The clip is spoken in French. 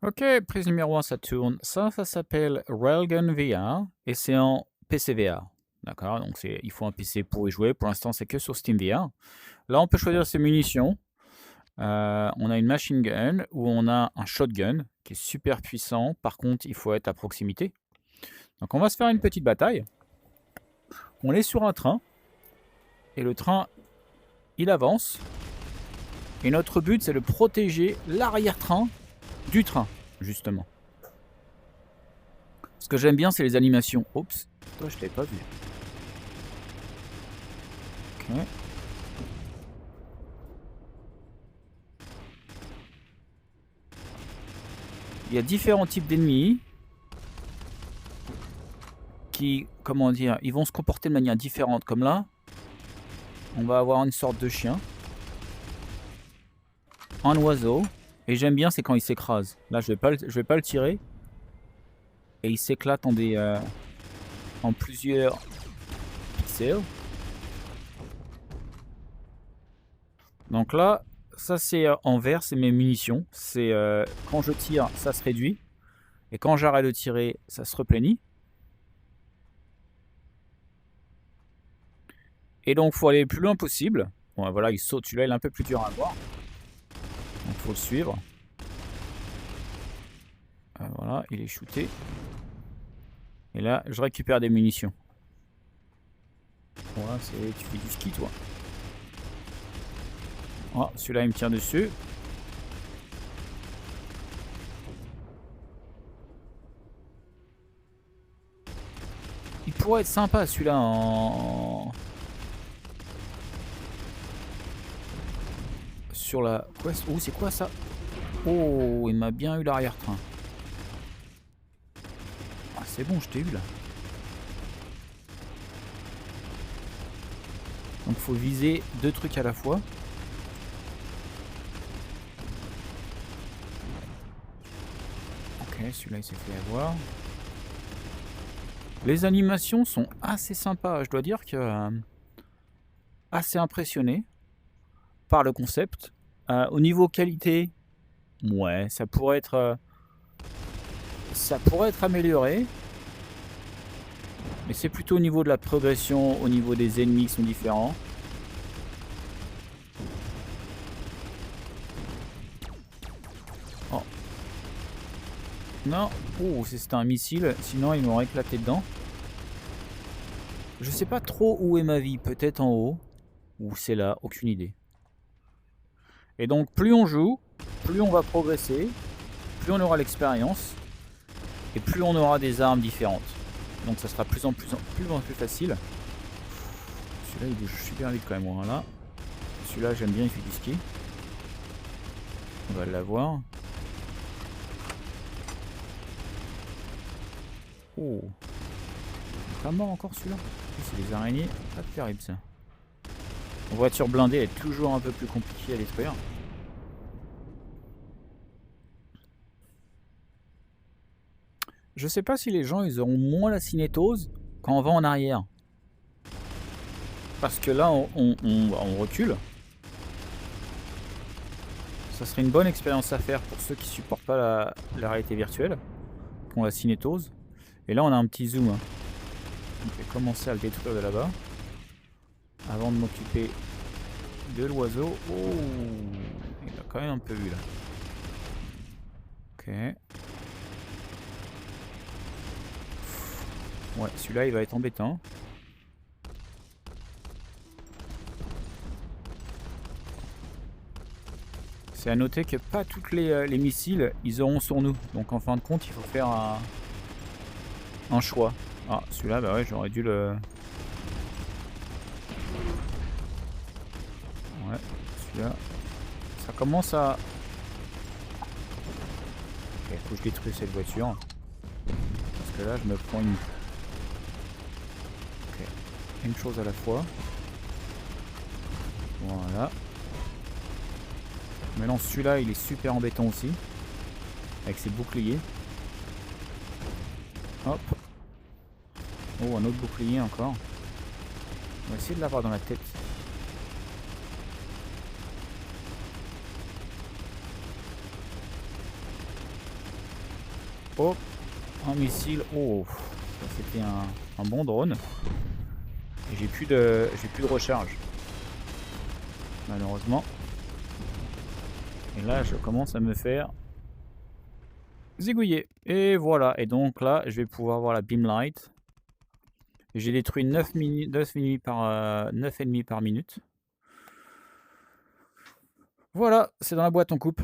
Ok, prise numéro 1, ça tourne. Ça s'appelle Railgun VR et c'est en PC VR. D'accord, donc il faut un PC pour y jouer. Pour l'instant, c'est que sur Steam VR. Là, on peut choisir ses munitions. On a une machine gun ou on a un shotgun qui est super puissant. Par contre, il faut être à proximité. Donc, on va se faire une petite bataille. On est sur un train et le train, il avance. Et notre but, c'est de protéger l'arrière-train du train, justement. Ce que j'aime bien, c'est les animations. Oups, toi, je t'avais pas vu. Ok. Il y a différents types d'ennemis qui, comment dire, ils vont se comporter de manière différente. Comme là, on va avoir une sorte de chien, un oiseau, et j'aime bien, c'est quand il s'écrase. Là, je vais pas le tirer, et il s'éclate en plusieurs pixels. Donc là, ça c'est en vert, c'est mes munitions. C'est quand je tire, ça se réduit, et quand j'arrête de tirer, ça se replénit. Et donc, faut aller le plus loin possible. Bon, voilà, il saute. Celui-là, il est un peu plus dur à voir. Donc, faut le suivre. Voilà, il est shooté. Et là, je récupère des munitions. Voilà, tu fais du ski, toi. Oh, celui-là, il me tire dessus. Il pourrait être sympa, celui-là, en... Sur la... Oh, c'est quoi, ça? Oh, il m'a bien eu l'arrière-train. Ah, c'est bon, je t'ai eu, là. Donc, faut viser 2 trucs à la fois. Ok, celui-là, il s'est fait avoir. Les animations sont assez sympas. Je dois dire que... assez impressionné par le concept. Au niveau qualité, ouais, ça pourrait être amélioré. Mais c'est plutôt au niveau de la progression, au niveau des ennemis qui sont différents. Oh. Non, oh, c'était un missile, sinon ils m'auraient éclaté dedans. Je sais pas trop où est ma vie, peut-être en haut, ou c'est là, aucune idée. Et donc plus on joue, plus on va progresser, plus on aura l'expérience, et plus on aura des armes différentes. Donc ça sera plus en plus facile. Celui-là il bouge super vite quand même, voilà. Celui-là j'aime bien, il fait du ski. On va l'avoir. Oh, il est pas mort encore celui-là. C'est des araignées, pas terrible ça. En voiture blindée elle est toujours un peu plus compliquée à détruire. Je sais pas si les gens ils auront moins la cinétose quand on va en arrière. Parce que là on recule. Ça serait une bonne expérience à faire pour ceux qui supportent pas la réalité virtuelle, qui ont la cinétose. Et là on a un petit zoom. Je vais commencer à le détruire de là-bas. Avant de m'occuper de l'oiseau. Oh, il a quand même un peu vu là. Ok. Ouais, celui-là il va être embêtant. C'est à noter que pas toutes les missiles ils auront sur nous. Donc en fin de compte il faut faire un choix. Ah celui-là bah ouais j'aurais dû le... Ouais celui-là. Ça commence à... Ok, faut que je détruise cette voiture. Parce que là je me prends une... Ok. Une chose à la fois. Voilà. Maintenant celui-là il est super embêtant aussi. Avec ses boucliers. Hop. Oh un autre bouclier encore. On va essayer de l'avoir dans la tête. Hop, un missile. Oh, ça c'était un bon drone. Et j'ai plus de recharge. Malheureusement. Et là, je commence à me faire zigouiller. Et voilà. Et donc là, je vais pouvoir voir la beam light. J'ai détruit 9 ennemis par minute. Voilà, c'est dans la boîte, on coupe.